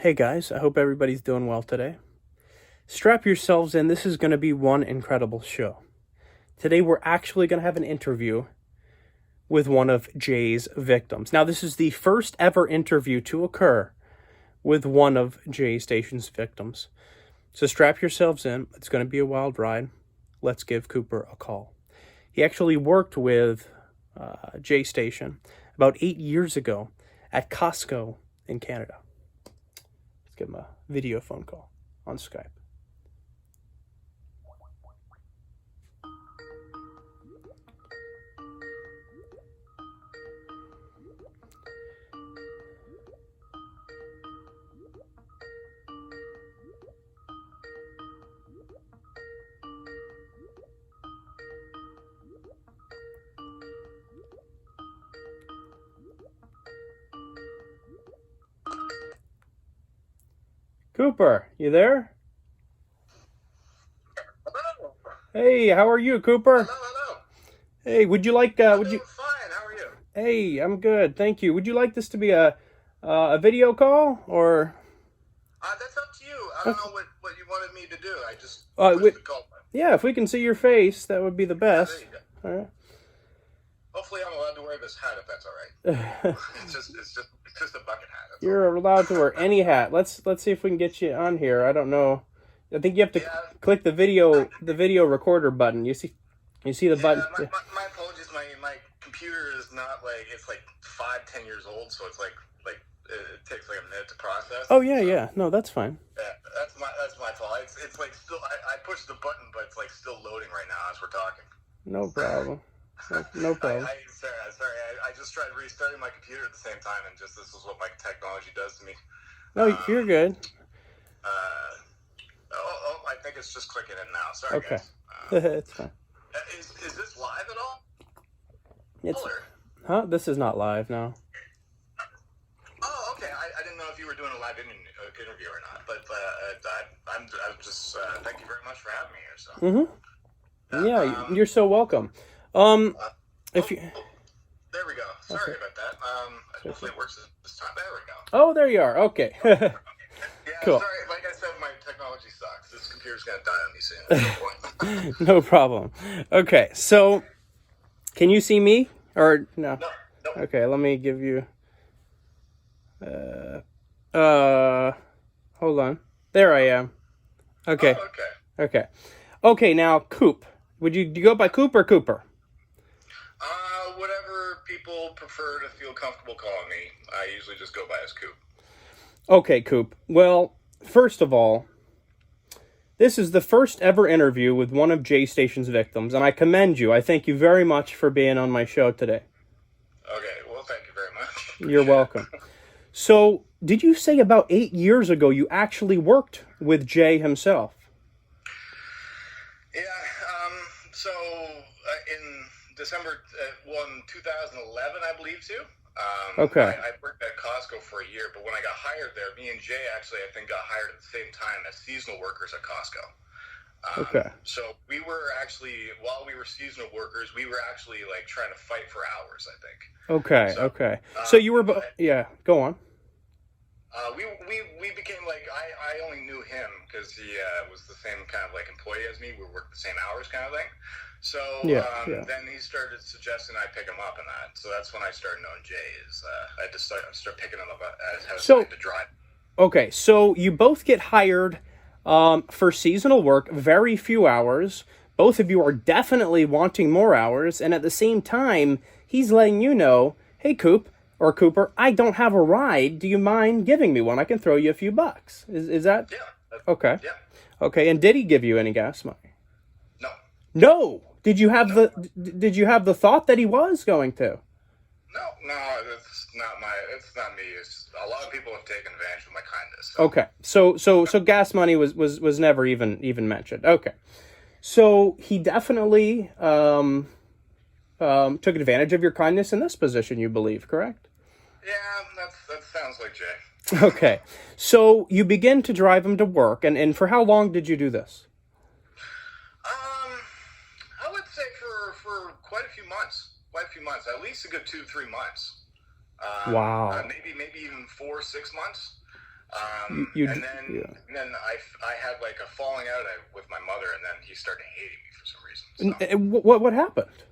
Hey guys, I hope everybody's doing well today. Strap yourselves in, this is going to be one incredible show. Today we're actually going to have an interview with one of Jay's victims. Now this is the first ever interview to occur with one of ImJaystation's victims. So strap yourselves in, it's going to be a wild ride. Let's give Cooper a call. He actually worked with ImJaystation about 8 years ago at Costco in Canada. Give him a video phone call on Skype. Cooper, you there? Hello. Hey, how are you, Cooper? Hello. Hey, would you like I'm would you doing fine. How are you? Hey, I'm good. Thank you. Would you like this to be a video call or That's up to you. I don't know what you wanted me to do. I just uh pushed we, the call button. yeah, if we can see your face, that would be the There best. you go. All right. Hopefully, I'm allowed to wear this hat if that's all right. It's just a bucket hat. That's all. You're allowed to wear any hat. Let's see if we can get you on here. I don't know. I think you have to Yeah. click the video recorder button. You see the button? Yeah. My apologies. My computer is not it's like 5-10 years old, so it's like it takes like a minute to process. Oh yeah. No, that's fine. Yeah, that's my fault. It's like still I pushed the button, but it's like still loading right now as we're talking. No problem. No problem. Sorry. I just tried restarting my computer at the same time, and this is what my technology does to me. No, you're good. I think it's just clicking in now. Sorry, Okay. guys. It's fine. Is this live at all? It's Or? This is not live now. Oh, okay. I didn't know if you were doing a live interview or not, but I'm just thank you very much for having me here. So. Yeah, you're so welcome. If you There we go. Sorry about that. Hopefully it works this time. There we go. Oh, there you are. Okay. Yeah, Cool. Sorry. Like I said, my technology sucks. This computer's gonna die on me soon. At some point. No problem. Okay, so can you see me or no? No. Okay, let me give you. Hold on. There I am. Okay. Oh, Okay. Okay. Now, Coop. Do you go by Coop or Cooper? Whatever people prefer to feel comfortable calling me. I usually just go by as Coop. Okay, Coop. Well, first of all, this is the first ever interview with one of ImJaystation's victims, and I commend you. I thank you very much for being on my show today. Okay, well, thank you very much. You're welcome. So, did you say about 8 years ago you actually worked with Jay himself? Yeah, so in December 2011, I believe, too. Okay. I worked at Costco for a year, but when I got hired there, me and Jay actually, I think, got hired at the same time as seasonal workers at Costco. Okay. So we were actually, while we were seasonal workers, we were actually like trying to fight for hours, I think. Okay. So you were, yeah, go on. We became like, I only knew him because he was the same kind of like employee as me. We worked the same hours kind of thing. So then he started suggesting I pick him up and that. So that's when I started knowing Jay. I had to start picking him up as having to drive. Okay, so you both get hired for seasonal work, very few hours. Both of you are definitely wanting more hours, and at the same time, he's letting you know, hey, Coop or Cooper, I don't have a ride. Do you mind giving me one? I can throw you a few bucks. Is that? Yeah. Okay. Yeah. Okay, and did he give you any gas money? No. No. Did you have the thought that he was going to? No, it's not me. A lot of people have taken advantage of my kindness. Okay. So gas money was never even mentioned. Okay. So he definitely took advantage of your kindness in this position, you believe, correct? Yeah, that sounds like Jay. Okay. So you begin to drive him to work, and for how long did you do this? I would say for quite a few months. At least a good 2-3 months. Wow. Maybe even 4-6 months. And then I had like a falling out with my mother, and then he started hating me for some reason. So. And what happened?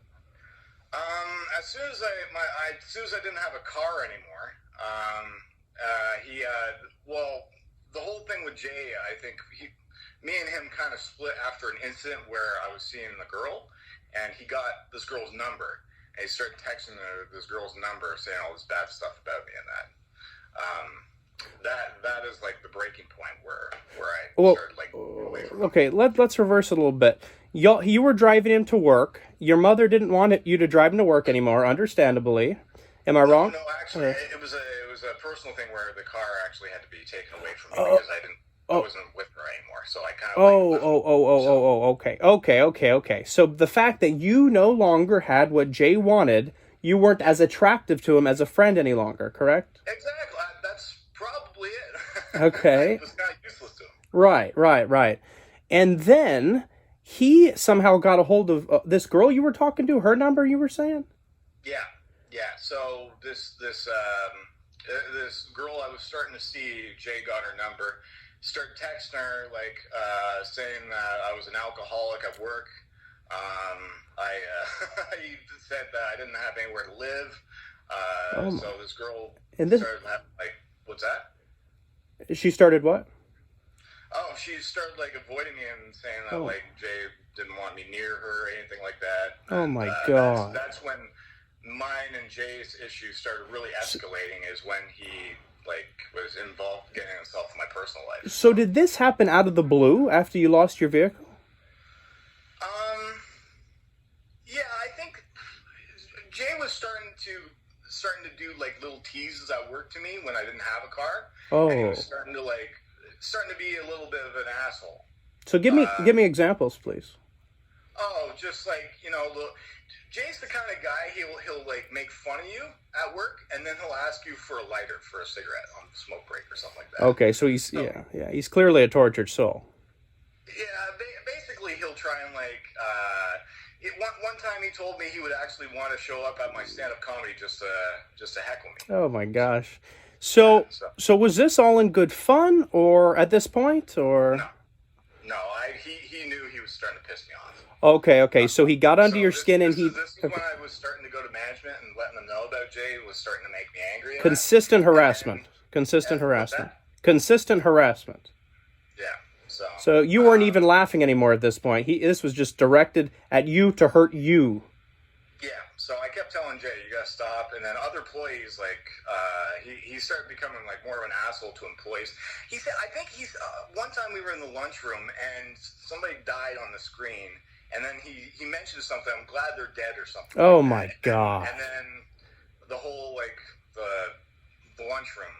As soon as I didn't have a car anymore, the whole thing with Jay, I think me and him kind of split after an incident where I was seeing the girl, and he got this girl's number, and he started texting her this girl's number, saying all this bad stuff about me and that. That is like the breaking point where I started like away from him. Okay, let's reverse it a little bit. You were driving him to work. Your mother didn't want you to drive him to work anymore, understandably. Am I wrong? No, actually, it was a personal thing where the car actually had to be taken away from me because I wasn't with her anymore. So I kind of okay. So the fact that you no longer had what Jay wanted, you weren't as attractive to him as a friend any longer, correct? Exactly. That's probably it. Okay. It was kind of useless to him. Right. And then he somehow got a hold of this girl you were talking to, her number you were saying? Yeah. So this girl I was starting to see, Jay got her number, started texting her saying that I was an alcoholic at work. I said that I didn't have anywhere to live. So this girl started what's that? She started what? Oh, she started avoiding me and saying that Jay didn't want me near her or anything like that. Oh my God. That's when mine and Jay's issue started really escalating, is when he was involved getting himself in my personal life. So did this happen out of the blue after you lost your vehicle? Yeah, I think Jay was starting to do little teases at work to me when I didn't have a car. Oh. And he was starting to be a little bit of an asshole. So give me examples, please. Oh, just look, Jay's the kind of guy, he'll make fun of you at work, and then he'll ask you for a lighter for a cigarette on the smoke break or something like that. Okay, so he's clearly a tortured soul. Yeah, basically he'll try and one time he told me he would actually want to show up at my stand-up comedy just to heckle me. Oh my gosh. So was this all in good fun, or at this point, or? No, he knew he was starting to piss me off. Okay. So he got under your skin, and this is when I was starting to go to management and letting them know about Jay. It was starting to make me angry. Consistent harassment. Yeah. So you weren't even laughing anymore at this point. This was just directed at you to hurt you. Yeah. So I kept telling Jay, you gotta stop. And then other employees, he started becoming more of an asshole to employees. He said, I think one time we were in the lunchroom and somebody died on the screen. And then he mentioned something, I'm glad they're dead or something. Oh my God. And then the whole, the lunchroom,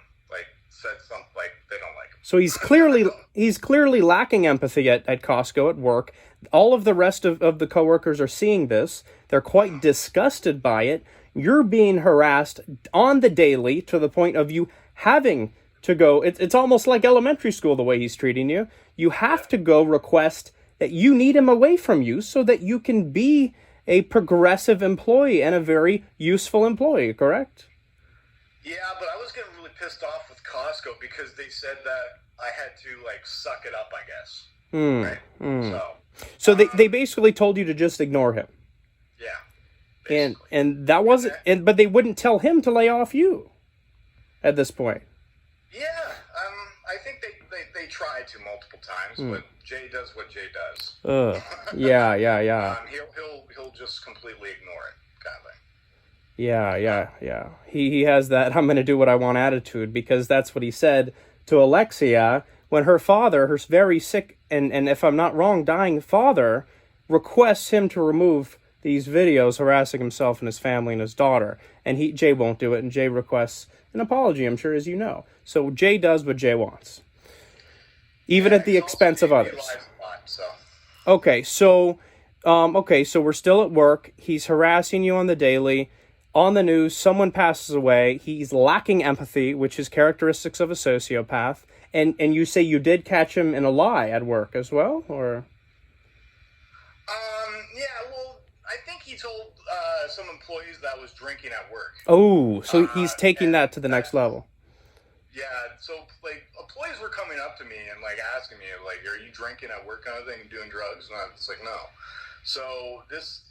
said something they don't like him. So he's clearly lacking empathy at Costco, at work. All of the rest of the coworkers are seeing this. They're quite disgusted by it. You're being harassed on the daily to the point of you having to go. It's almost like elementary school the way he's treating you. You have to go request that you need him away from you so that you can be a progressive employee and a very useful employee, correct? Yeah, but I was getting really pissed off with Costco because they said that I had to suck it up, I guess. Right? So they basically told you to just ignore him. Yeah. Basically. And that wasn't, but they wouldn't tell him to lay off you at this point. Yeah, I think they tried to multiple times, but Jay does what Jay does. Yeah. He'll just completely ignore it, kind of thing. Yeah. He has that I'm going to do what I want attitude, because that's what he said to Alexia when her father, her very sick and if I'm not wrong, dying father, requests him to remove these videos harassing himself and his family and his daughter. And Jay won't do it, and Jay requests an apology, I'm sure, as you know. So Jay does what Jay wants, even at the expense of others. Okay, so we're still at work. He's harassing you on the daily. On the news, someone passes away. He's lacking empathy, which is characteristics of a sociopath. And you say you did catch him in a lie at work as well, or? Yeah, well, I think he told some employees that I was drinking at work. Oh, so he's taking that to the next level. Yeah, so like employees were coming up to me and like asking me like, "Are you drinking at work, kind of thing, and doing drugs?" And I was like, "No." So this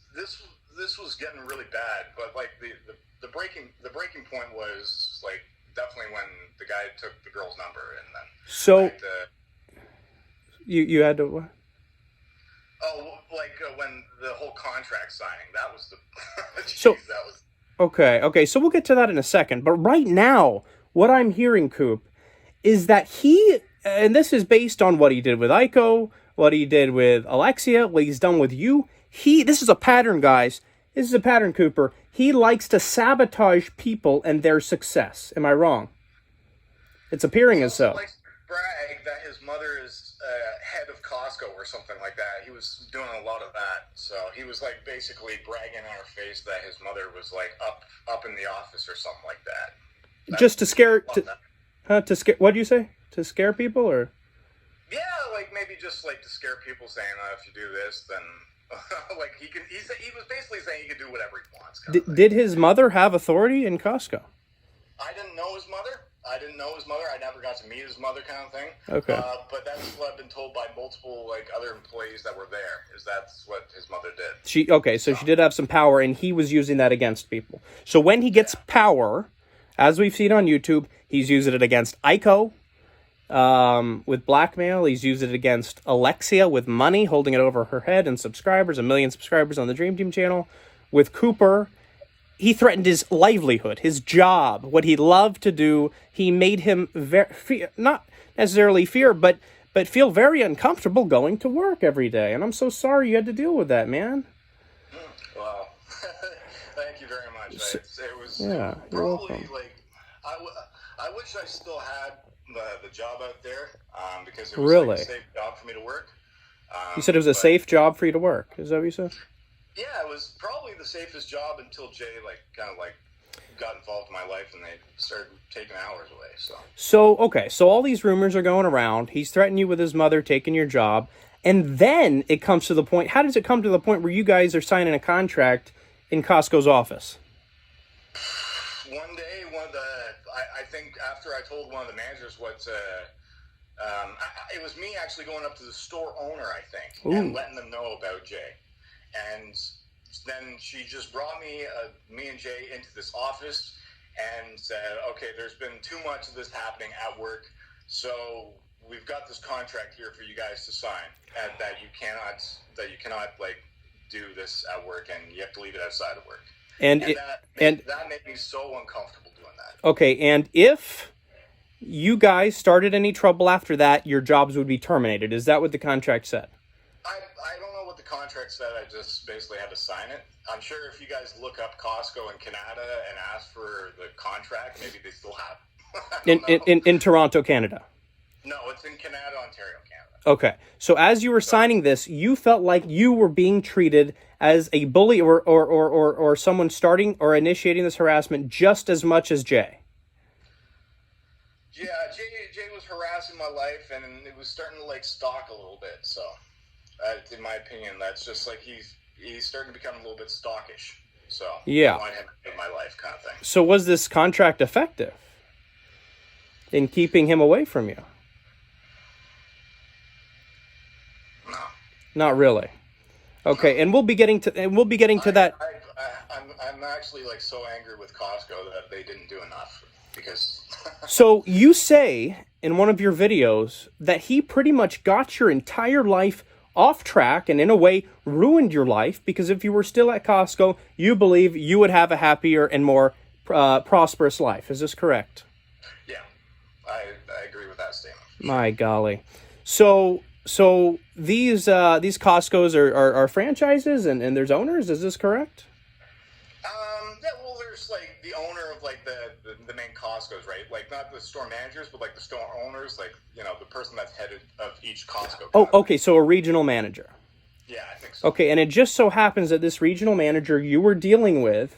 was getting really bad. But like the breaking point was like definitely when the guy took the girl's number and then So you had to what? Oh, like when the whole contract signing, that was the So that was okay. So we'll get to that in a second. But right now, what I'm hearing, Coop, is that he, and this is based on what he did with Aiko, what he did with Alexia, what he's done with you. This is a pattern, guys. This is a pattern, Cooper. He likes to sabotage people and their success. Am I wrong? It's appearing as so. Likes to brag that his mother is head of Costco or something like that. He was doing a lot of that. So he was like basically bragging in our face that his mother was like up in the office or something like that. Just to scare, to scare. What do you say? To scare people, or? Yeah, like maybe just like to scare people, saying if you do this, then like he can. He was basically saying he can do whatever he wants. Did his mother have authority in Costco? I didn't know his mother. I never got to meet his mother, kind of thing. Okay. But that's what I've been told by multiple like other employees that were there. Is that's what his mother did. So she did have some power, and he was using that against people. So when he gets power, as we've seen on YouTube, he's using it against Aiko with blackmail. He's used it against Alexia with money, holding it over her head, and subscribers, 1 million subscribers on the Dream Team channel. With Cooper, he threatened his livelihood, his job, what he loved to do. He made him not necessarily fear, but feel very uncomfortable going to work every day. And I'm so sorry you had to deal with that, man. Wow. Thank you very much. It was probably like I wish I still had the job out there because it was really like a safe job for me to work. You said it was a safe job for you to work. Is that what you said? Yeah, it was probably the safest job until Jay kind of got involved in my life and they started taking hours away. So all these rumors are going around. He's threatening you with his mother taking your job, and then it comes to the point. How does it come to the point where you guys are signing a contract in Costco's office? One day, I think after I told one of the managers what. It was me actually going up to the store owner, I think, and letting them know about Jay. And then she just brought me and Jay into this office and said, "Okay, there's been too much of this happening at work, so we've got this contract here for you guys to sign, and that you cannot like do this at work, and you have to leave it outside of work." And that made me so uncomfortable doing that. Okay, and if you guys started any trouble after that, your jobs would be terminated. Is that what the contract said? I don't know what the contract said. I just basically had to sign it. I'm sure if you guys look up Costco in Canada and ask for the contract, maybe they still have it. In Toronto, Canada? No, it's in Canada, Ontario, Canada. Okay. So as you were signing this, you felt like you were being treated as a bully or someone starting or initiating this harassment just as much as Jay. Yeah, Jay was harassing my life, and it was starting to like stalk a little bit. So, in my opinion, that's just like he's starting to become a little bit stalkish. So yeah, I want him in my life, kind of thing. So was this contract effective in keeping him away from you? No, not really. Okay, no. And we'll be getting to that. I'm actually like so angry with Costco that they didn't do enough because. So you say in one of your videos that he pretty much got your entire life off track and in a way ruined your life because if you were still at Costco, you believe you would have a happier and more prosperous life. Is this correct? Yeah, I agree with that statement. My golly. So these Costcos are franchises and there's owners. Is this correct? Yeah, well, there's like the owner of like the main Costco's, right? Like not the store managers, but like the store owners, like the person that's headed of each Costco. Oh, okay, so a regional manager. Yeah, I think so. Okay, and it just so happens that this regional manager you were dealing with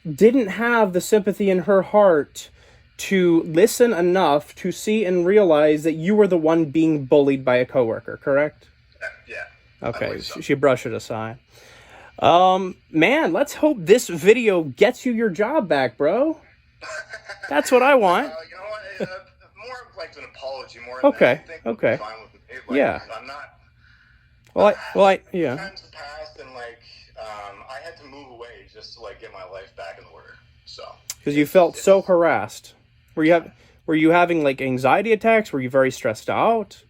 didn't have the sympathy in her heart to listen enough to see and realize that you were the one being bullied by a coworker, correct? Yeah. Okay, so. She brushed it aside. Man, let's hope this video gets you your job back, bro. That's what I want. more of like an apology, more than Okay. anything. Okay. Fine with me. Like, Yeah. I'm not. Yeah. Times have passed, and like, I had to move away just to like get my life back in order. So. Because you felt so harassed. Were you having like anxiety attacks? Were you very stressed out?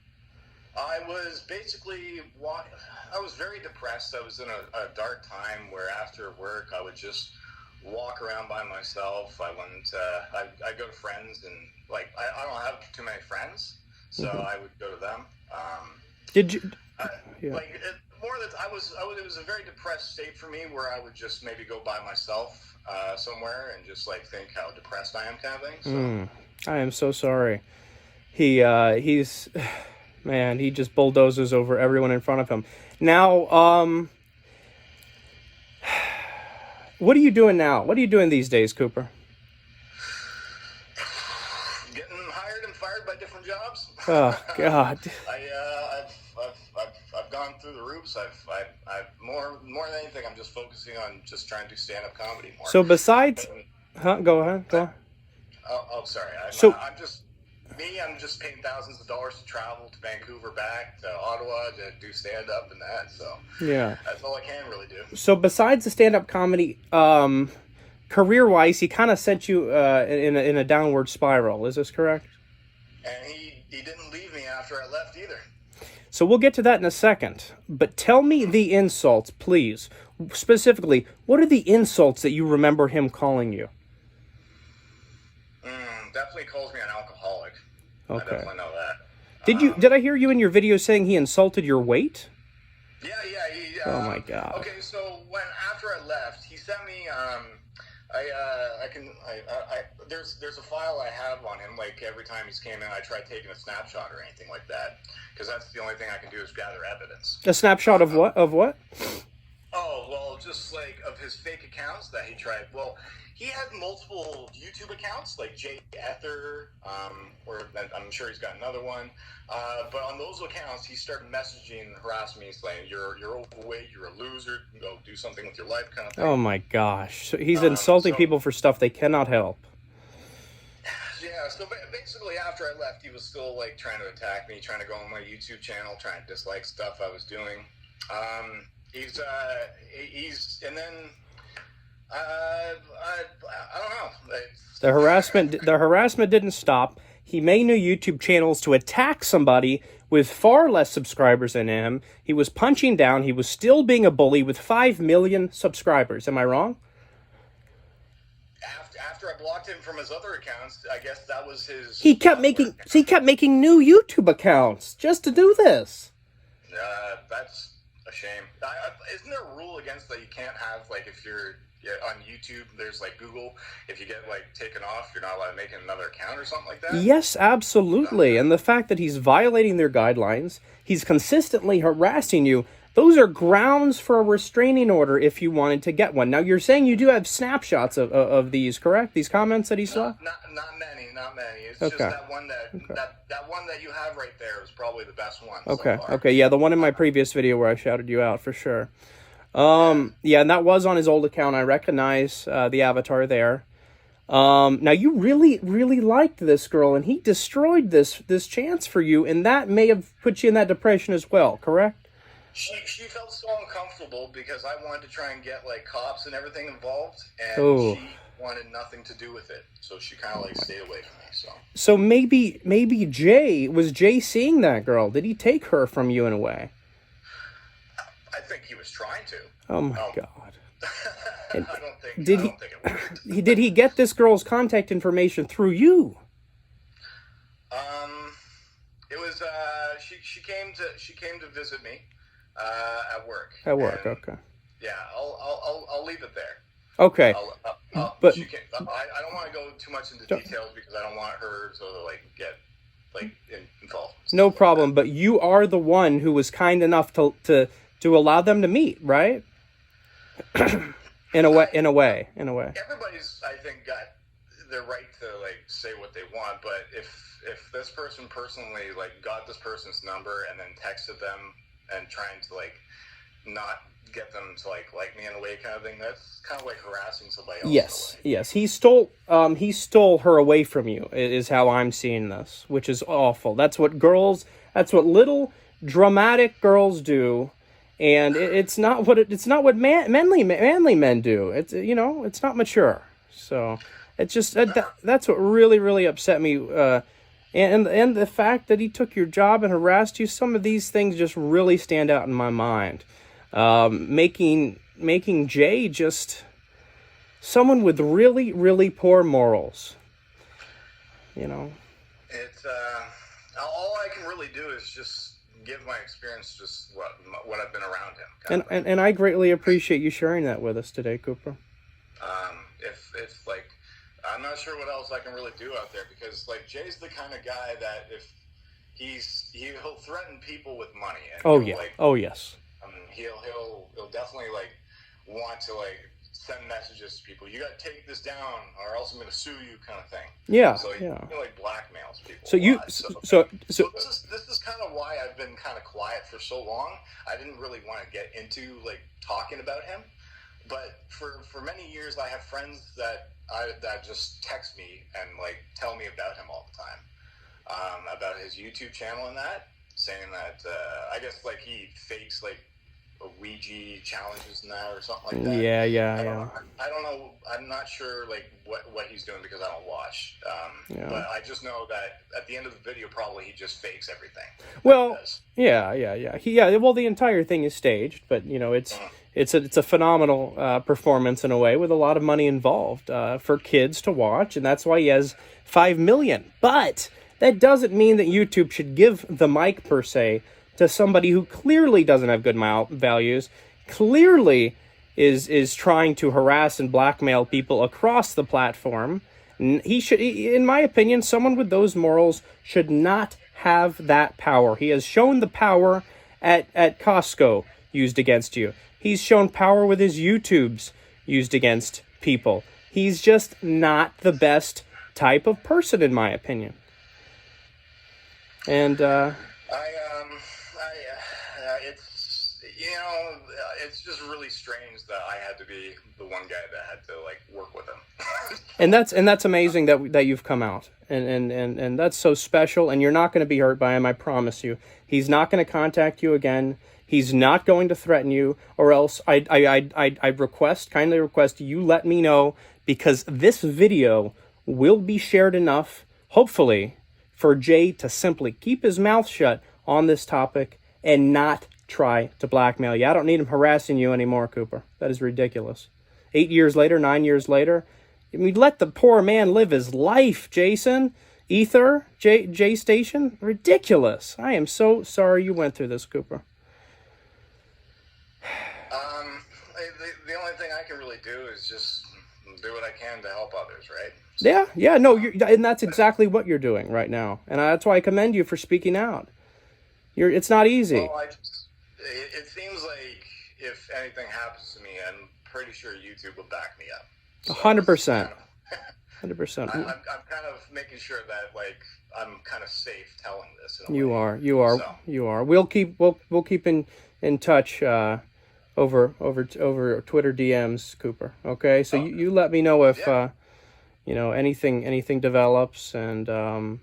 I was basically I was very depressed. I was in a dark time where after work I would just walk around by myself. I I'd go to friends, and like I don't have too many friends, so I would go to them. Did you? Yeah. Like it was a very depressed state for me where I would just maybe go by myself somewhere and just like think how depressed I am, kind of thing. So. I am so sorry. He's. Man, he just bulldozes over everyone in front of him. Now, what are you doing now? What are you doing these days, Cooper? Getting hired and fired by different jobs. Oh God. I've gone through the roofs. I've more than anything, I'm just focusing on just trying to do stand-up comedy more. So besides, Go ahead. Oh, sorry. I'm just paying thousands of dollars to travel to Vancouver, back to Ottawa to do stand-up and that. So yeah, that's all I can really do. So besides the stand-up comedy, career-wise, he kind of sent you in a downward spiral. Is this correct? And he didn't leave me after I left either. So we'll get to that in a second. But tell me the insults, please. Specifically, what are the insults that you remember him calling you? Definitely calls me an alcoholic. Okay. I definitely know that. Did I hear you in your video saying he insulted your weight? Yeah. Oh my God. Okay, so after I left, he sent me. There's a file I have on him. Like every time he's came in, I tried taking a snapshot or anything like that, because that's the only thing I can do is gather evidence. A snapshot of what? Of what? Oh, well, just like of his fake accounts that he tried. Well, he had multiple YouTube accounts, like Jay Ether, or I'm sure he's got another one. But on those accounts, he started messaging and harassing me, saying, "You're overweight, you're a loser, go do something with your life," kind of thing. Oh my gosh. So he's insulting people for stuff they cannot help. Yeah, so basically after I left, he was still like trying to attack me, trying to go on my YouTube channel, trying to dislike stuff I was doing. And then I don't know. The harassment didn't stop. He made new YouTube channels to attack somebody with far less subscribers than him. He was punching down. He was still being a bully with 5 million subscribers. Am I wrong? After I blocked him from his other accounts, I guess that was his. He kept making new YouTube accounts just to do this. That's a shame. Isn't there a rule against that you can't have, like, if you're on YouTube, there's like Google, if you get like taken off, you're not allowed to make another account or something like that? Yes, absolutely. And the fact that he's violating their guidelines, he's consistently harassing you, those are grounds for a restraining order if you wanted to get one. Now, you're saying you do have snapshots of these, correct? These comments that he saw? Not many. It's just that one that one that you have right there is probably the best one. Okay. So far. Yeah, the one in my previous video where I shouted you out for sure. Yeah, and that was on his old account. I recognize the avatar there. Now you really, really liked this girl, and he destroyed this chance for you, and that may have put you in that depression as well, correct? She felt so uncomfortable because I wanted to try and get like cops and everything involved, and she wanted nothing to do with it. So she kind of like stayed away from me. So maybe Jay seeing that girl? Did he take her from you in a way? I think he was trying to. Oh my God. I don't think it worked. Did he get this girl's contact information through you? It was she came to visit me at work. At work, okay. Yeah, I'll leave it there. Okay. But I don't want to go too much into details because I don't want her to get involved. No problem, but you are the one who was kind enough to allow them to meet, right? In a way. Everybody's, I think, got the right to say what they want, but if this person personally got this person's number and then texted them and trying to not get them to like me in a way kind of thing. That's kind of like harassing somebody else. Yes, yes. He stole her away from you, is how I'm seeing this, which is awful. That's what little dramatic girls do, and it's not what manly men do. It's, it's not mature. So it's just that's what really, really upset me. And the fact that he took your job and harassed you, some of these things just really stand out in my mind. Making Jay just someone with really, really poor morals. It's all I can really do is just give my experience, just what I've been around him. And I greatly appreciate you sharing that with us today, Cooper. If like, I'm not sure what else I can really do out there, because like Jay's the kind of guy that if he'll threaten people with money. And oh yeah. Oh yes. He'll definitely like want to like send messages to people. You got to take this down, or else I'm going to sue you, kind of thing. Yeah. So he like blackmails people. So this is kind of why I've been kind of quiet for so long. I didn't really want to get into like talking about him, but for many years I have friends that just text me and like tell me about him all the time, about his YouTube channel and that, saying that I guess like he fakes like Ouija challenges and that or something like that. Yeah. I don't know. I'm not sure like what he's doing, because I don't watch. But I just know that at the end of the video, probably he just fakes everything. Well, yeah. Well, the entire thing is staged, but it's a phenomenal performance in a way, with a lot of money involved for kids to watch, and that's why he has 5 million. But that doesn't mean that YouTube should give the mic per se to somebody who clearly doesn't have good values, clearly is trying to harass and blackmail people across the platform. He should, in my opinion, someone with those morals should not have that power. He has shown the power at Costco used against you. He's shown power with his YouTubes used against people. He's just not the best type of person, in my opinion. And it's just really strange that I had to be the one guy that had to like work with him. and that's amazing that you've come out, and that's so special. And you're not going to be hurt by him, I promise you. He's not going to contact you again. He's not going to threaten you, or else I kindly request you let me know, because this video will be shared enough, hopefully, for Jay to simply keep his mouth shut on this topic and not try to blackmail you. I don't need him harassing you anymore, Cooper. That is ridiculous. 8 years later, 9 years later, let the poor man live his life, Jason. ImJaystation? Ridiculous. I am so sorry you went through this, Cooper. The only thing I can really do is just do what I can to help others, right? Yeah, no, and that's exactly what you're doing right now. And that's why I commend you for speaking out. It's not easy. Well, it seems like if anything happens to me, I'm pretty sure YouTube will back me up. 100%. 100%. I'm kind of making sure that like I'm kind of safe telling this. You are. We'll keep in touch over Twitter DMs, Cooper. Okay, so you let me know if anything develops, and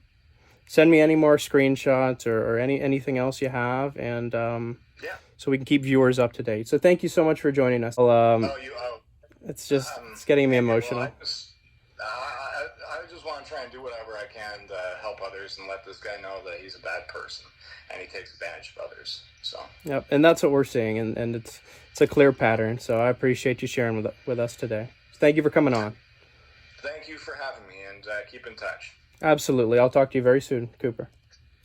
send me any more screenshots or anything else you have, and so we can keep viewers up to date. So thank you so much for joining us. It's getting me emotional. Well, I just want to try and do whatever I can to help others and let this guy know that he's a bad person and he takes advantage of others. So. Yep, and that's what we're seeing, and it's a clear pattern. So I appreciate you sharing with us today. Thank you for coming on. Thank you for having me, and keep in touch. Absolutely. I'll talk to you very soon, Cooper.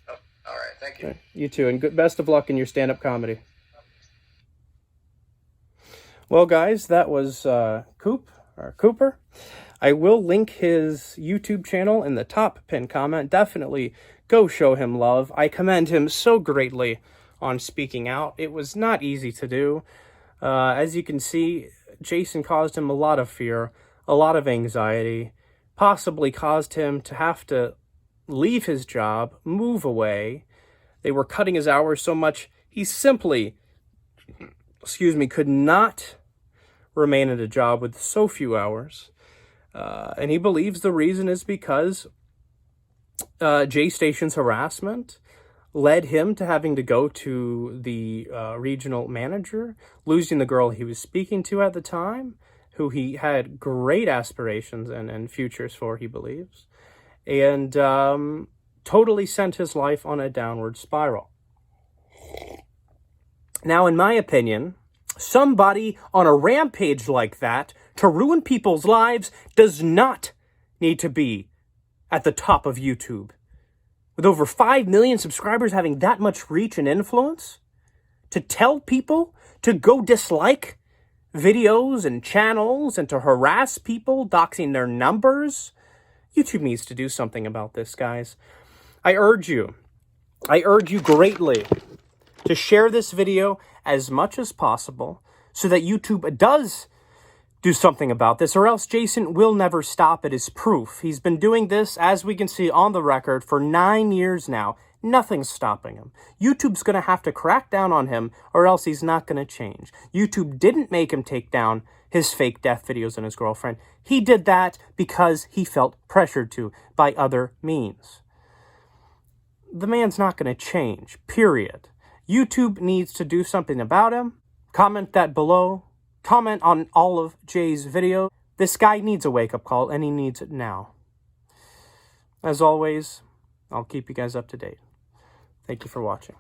Oh, all right. Thank you. Right. You too, and best of luck in your stand-up comedy. Well, guys, that was Cooper. I will link his YouTube channel in the top pinned comment. Definitely go show him love. I commend him so greatly on speaking out. It was not easy to do. As you can see, Jason caused him a lot of fear, a lot of anxiety, possibly caused him to have to leave his job, move away. They were cutting his hours so much, he simply could not remain at a job with so few hours. And he believes the reason is because JStation's harassment led him to having to go to the regional manager, losing the girl he was speaking to at the time, who he had great aspirations and futures for, he believes, and totally sent his life on a downward spiral. Now, in my opinion, somebody on a rampage like that to ruin people's lives does not need to be at the top of YouTube. With over 5 million subscribers having that much reach and influence, to tell people to go dislike videos and channels and to harass people, doxing their numbers, YouTube needs to do something about this, guys. I urge you greatly to share this video as much as possible so that YouTube does do something about this, or else Jason will never stop. It is proof. He's been doing this, as we can see on the record, for 9 years now. Nothing's stopping him. YouTube's going to have to crack down on him, or else he's not going to change. YouTube didn't make him take down his fake death videos and his girlfriend. He did that because he felt pressured to by other means. The man's not going to change, period. YouTube needs to do something about him. Comment that below. Comment on all of Jay's videos. This guy needs a wake-up call, and he needs it now. As always, I'll keep you guys up to date. Thank you for watching.